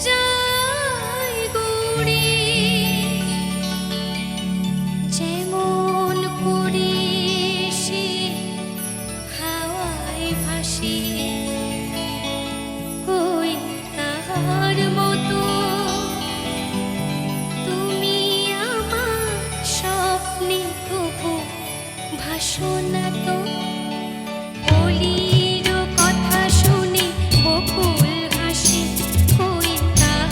যায় গুড়ি যেমন করে সে হাওয়ায় ভাসে কই তাহার মতো তুমি আমার স্বপ্নে কবু ভাসো না তো অলির কথা শুনে বকুল হাসি কই তাহার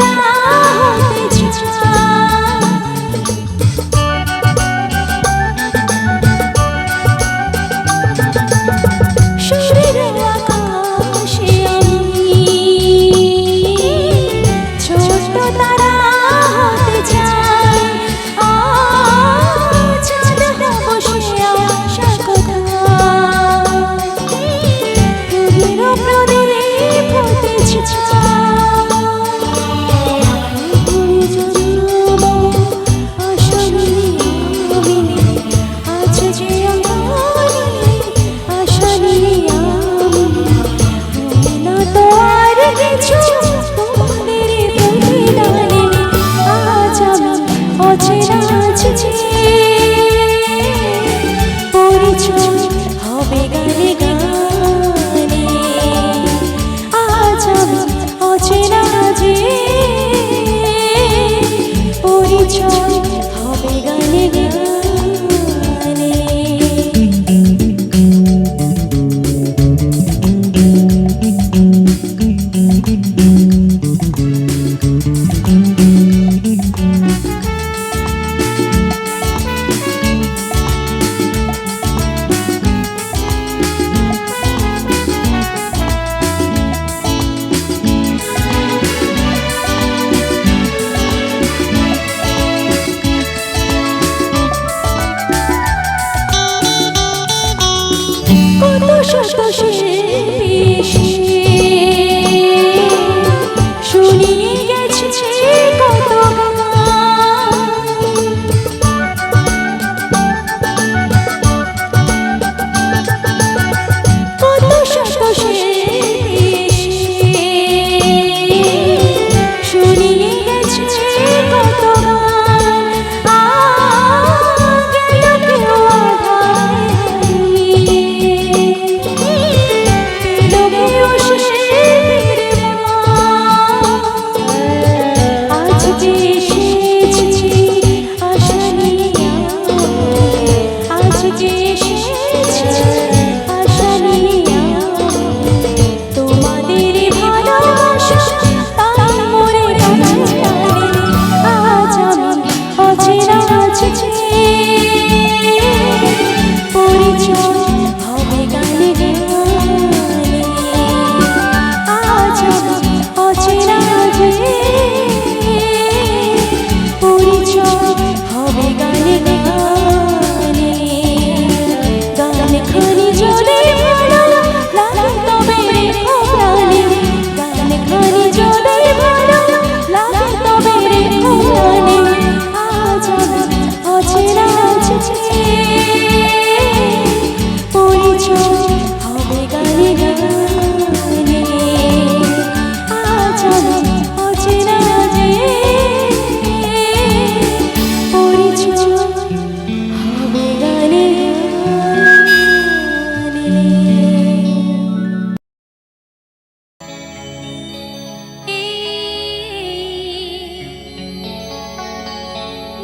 তারা হতে চায়। সুরের আকাশে আমি ছোট্ট তারা হতে চাই। চাঁদ বসে আশা কথা প্রদীপ প্রদীপ হতে হবে গানে গানে। আজ আমি অচেনা যে পরিচয় হবে গানে গানে। কত শত শিল্পী শুনিয়ে গেছে কত গান। কত শত শিল্পী শুনিয়ে গেছে কত গান। গেল কেউ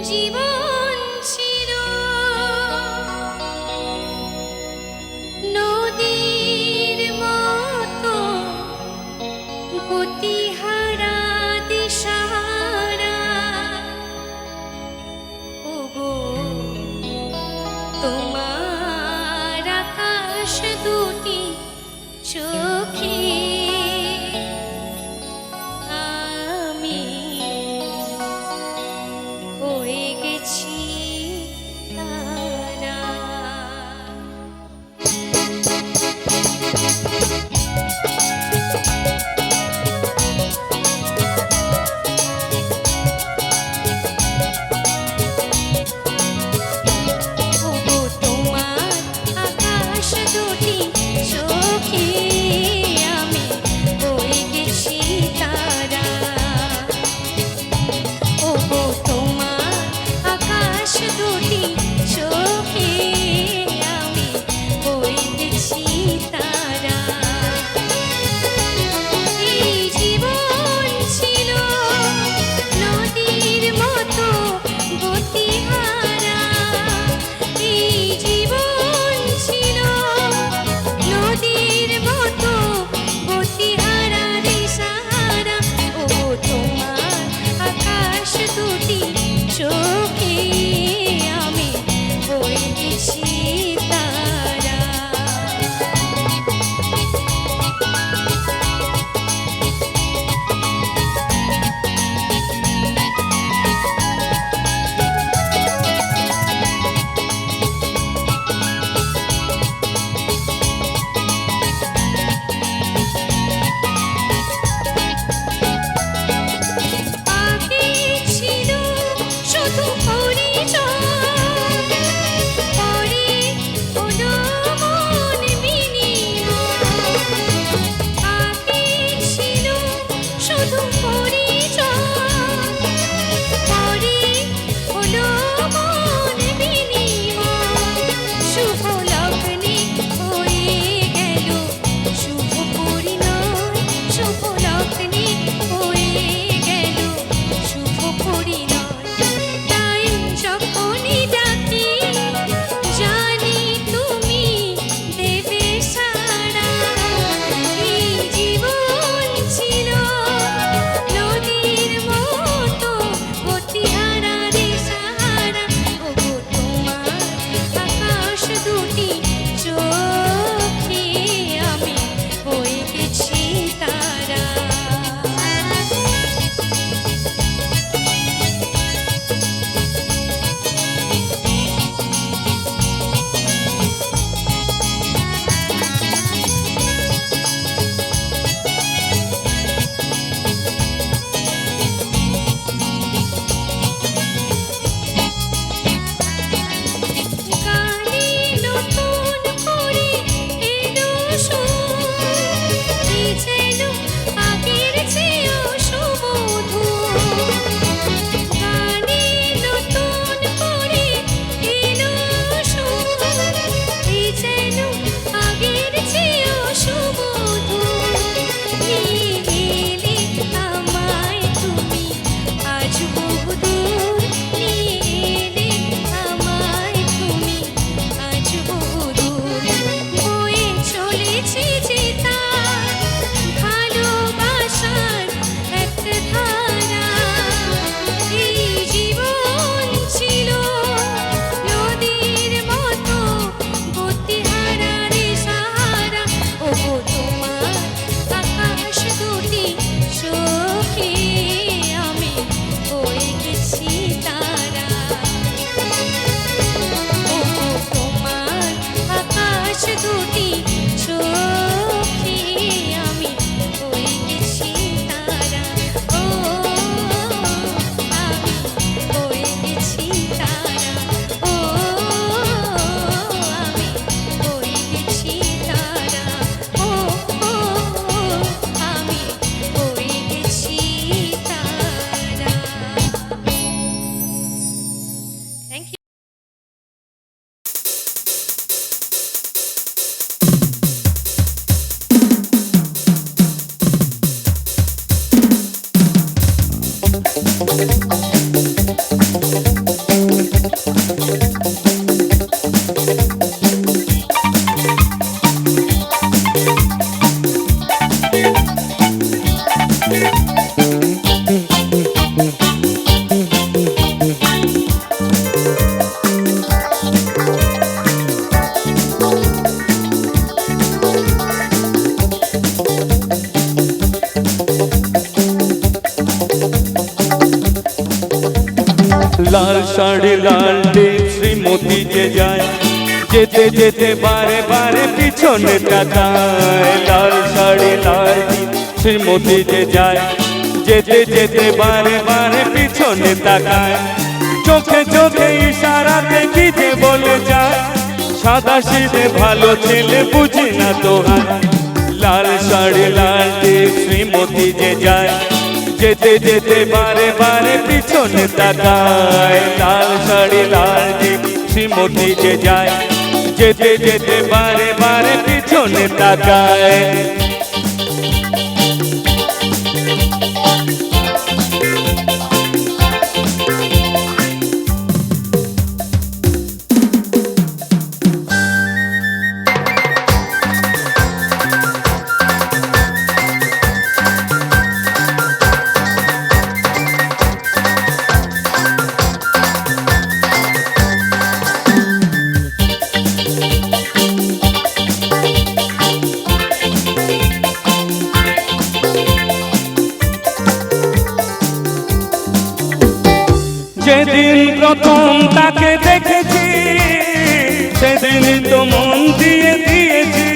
জীবন ছিল নদীর মতো গতিহারা দিশাহারা। ওগো তোমার আকাশ দুটি চোখে আমি হয়ে গেছি গানে নতুন করে এলো সুর, এই যেন আগের চেয়েও সুমধুর। নিয়ে এলে আমায় তুমি আজ বহুদূর, নিয়ে এলে আমায় তুমি আজ বহুদূর। বয়ে চলেছে যে তার ভালোবাসার একটা ধারা, এই জীবন ছিল নদীর মতো গতিহারা রে সাহারা। ওগো তোমার আকাশ দুটি চোখে আমি হয়ে গেছি তারা। ওগো তোমার আকাশ দুটি চোখে আমি হয়ে গেছি তারা। ও আমি হয়ে গেছি তারা। ও আমি হয়ে গেছি তারা। ও আমি হয়ে গেছি তারা। Thank you. লাল শাড়ি লাল টিপ শ্রীমতী যে যায়, যেতে যেতে বারে বারে পিছনে তাকায়। লাল শাড়ি লাল টিপ শ্রীমতী যে যায়, যেতে যেতে বারে বারে পিছনে তাকায়। চোখে চোখে ইশারাতে কি যে বলে যায়, সাদা সিধে ভালো ছেলে বুঝি না তো হায়। লাল শাড়ি লাল টিপ শ্রীমতী যে যায়, যেতে যেতে বারে বারে পিছনে তাকায়। লাল শাড়ি লাল টিপ শ্রীমতী যে যায়, যেতে যেতে বারে বারে পিছনে তাকায়। যেদিন প্রথম তাকে দেখেছি, সেদিনই তো মন দিয়ে দিয়েছি।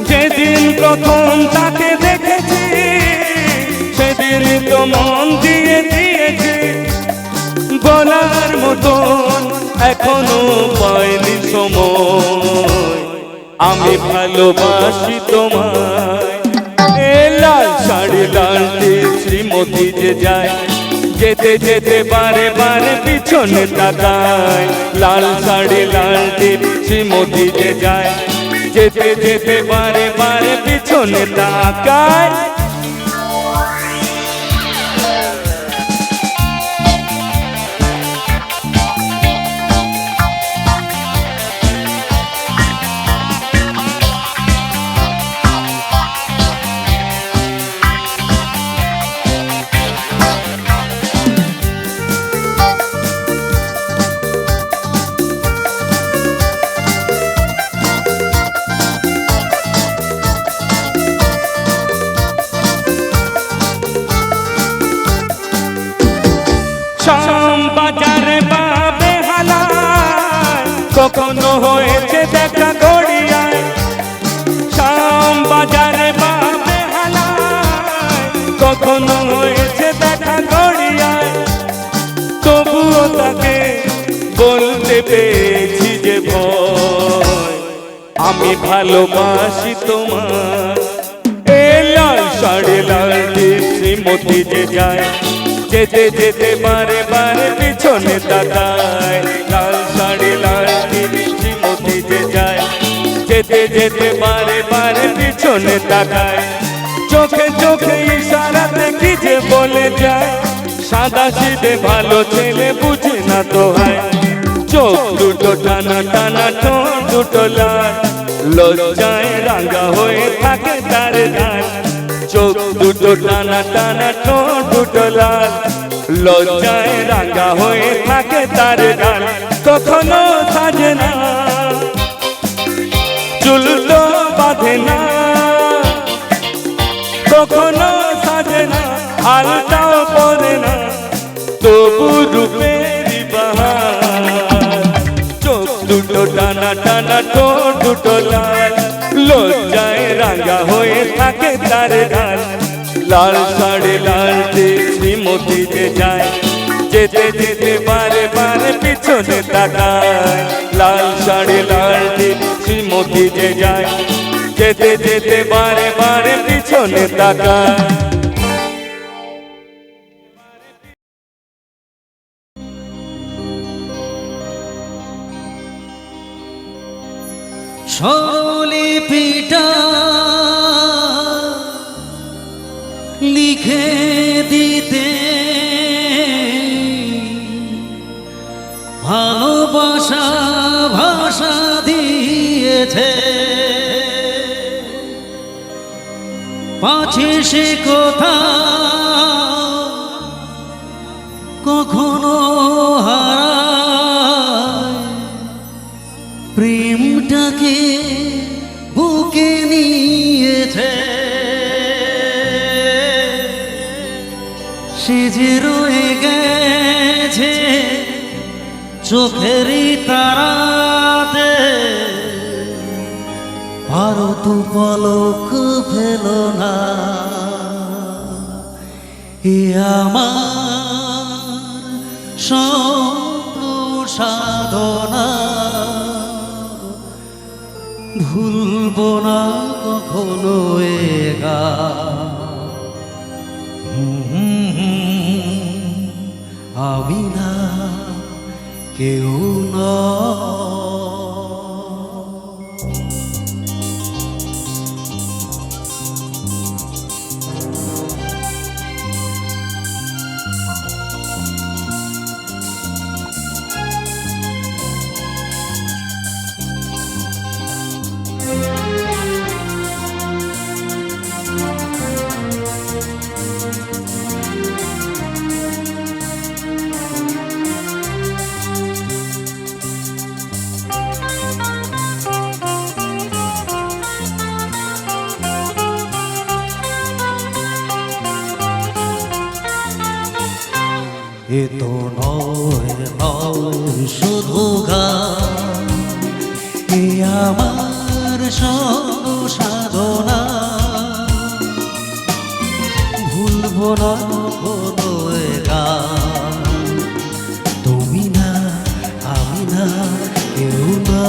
যেদিন প্রথম তাকে দেখেছি, সেদিনই তো মন দিয়ে দিয়েছি। বলার মতন এখনো পাইনি সময়, আমি ভালোবাসি তোমায়। এ লাল শাড়ি লাল টিপ শ্রীমতী যে যায়, যেতে যেতে বারে বারে পিছনে তাকায়। লাল শাড়ি লাল টিপ শ্রীমতী যে যায়, যেতে যেতে বারে বারে পিছনে তাকায়। কখনো হয়েছে দেখা গড়িয়ায়, শাম বাজারে বাবে হালায়। কখনো হয়েছে দেখা গড়িয়ায়, তবুও তাকে বলতে পেরেছি যে ভয়, আমি ভালোবাসি তোমার। এ লাল শাড়ি লাল টিপ শ্রীমতী যে যায়, যেতে যেতে বারে বারে পিছনে তাকায় লাল শাড়ি লাল টিপ শ্রীমতী যে যায় যেতে যেতে বারে বারে পিছনে তাকায় চোখে চোখে ইশারাতে কি যে বলে যায় সাদা সিধে ভালো ছেলে বুঝে না তো হয় চোখ দুটো টানা টানা ঠোঁট দুটো লাল লজ্জায় রাঙা হয়ে থাকে তার গাল চোখ দুটো টানা টানা ঠোঁট দুটো লাল লজ্জায় রাঙা হয়ে থাকে তার গাল কখনো সাজে না চুল তো বাঁধে না কখনো সাজে না আলতাও পরে না তবু রূপেরই বাহার চোখ দুটো টানা টানা ঠোঁট দুটো লাল লজ্জায় রাঙা হয়ে থাকে তার গাল লাল শাড়ি লাল টিপ শ্রীমতী যে যায় যেতে যেতে বারে বারে পিছনে তাকায় লাল শাড়ি লাল টিপ শ্রীমতী যে যায় যেতে যেতে বারে বারে পিছনে তাকায় স্বরলিপিটা লিখে দিতে ভালোবাসা ভাষা দিয়েছে পাছে সে কথা কখনো হারায় প্রেমটাকে বুকে নিয়েছে সে যে রয়ে গেছে চোখেরই তারাতে পারো তো পলক ফেলো না এ আমার স্বপ্ন সাধনা ভুলবো না কখনো এ গান আমি না কেউ না এ তো নয় নয় শুধু গান এ আমার সব সাধনা ভুলবো না কোনো গান তুমি না আমি না কেউ না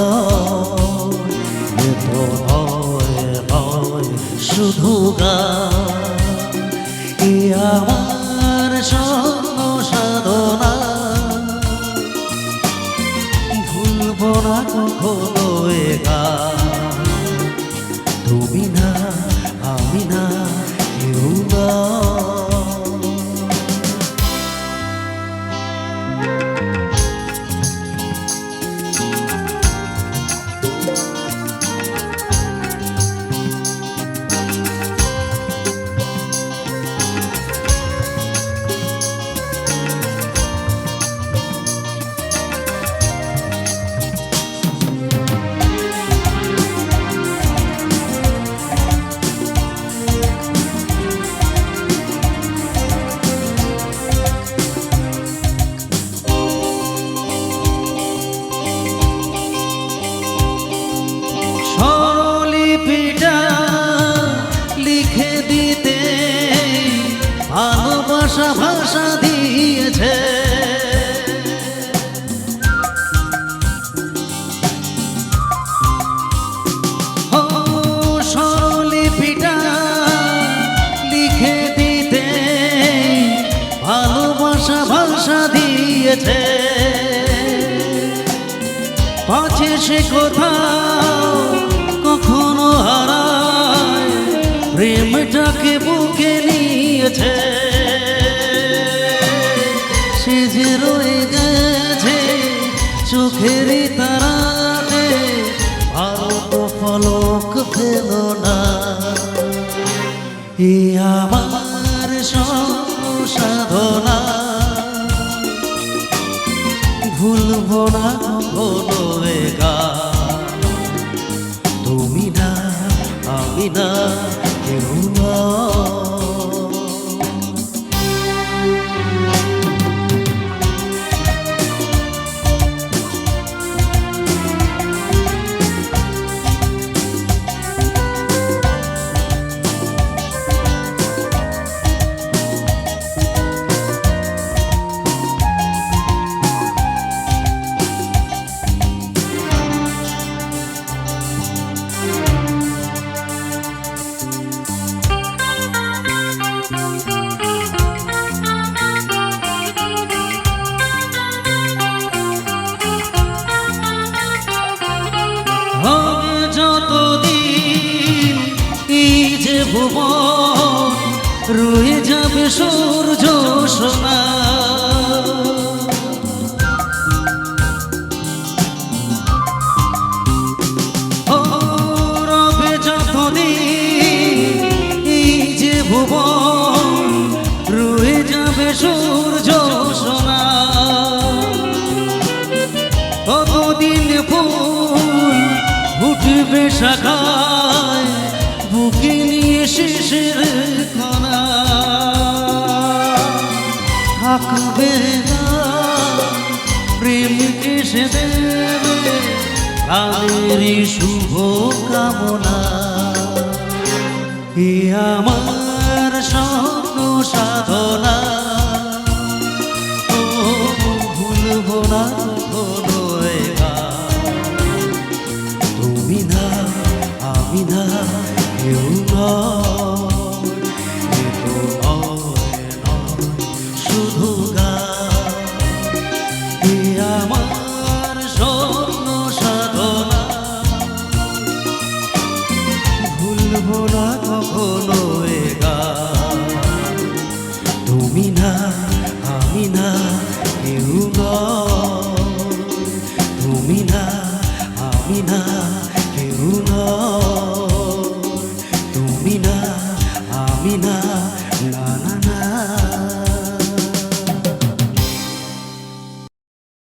এ তো নয় নয় শুধু গান এ আমার সব সাধনা ভুলবো না কখনো এ গান তুমি না আমি না কেউ না স্বরলিপিটা লিখে দিতে ভালোবাসা ভাষা দিয়েছে স্বরলিপিটা লিখে দিতে ভালোবাসা ভাষা ভাষা দিয়েছে, পাছে সে কোথাও কখনো হারায়, প্রেমটাকে বুকে নিয়েছে। সে যে রয়ে গেছে চোখেরই তারাতে, ভালো তো পলক ফেল না। এ আমার স্বপ্ন সাধনা, ভুলবো না কখনো এ গান। তুমি না আমি না কেউ না। হবে যতদিন এই যে ভুবন, রয়ে যাবে সূর্য সোনা। ও রবে যতদিন এই যে ভুবন, রয়ে যাবে সূর্য সোনা। কতদিন ফুল উঠবে শাখায়, বুকে নিয়ে শিশির কণা। থাকবে না প্রেমকে সে দেবে প্রাণেরই শুভ কামনা। এ আমার স্বপ্ন সাধনা, ও ভুলবো না কখনো এ গান। তুমি না আমি না কেউ নয়, এ তো নয় নয় শুধু গান। এ আমার স্বপ্ন সাধনা, ভুলবো না কখনো এ গান। তুমি না আমি না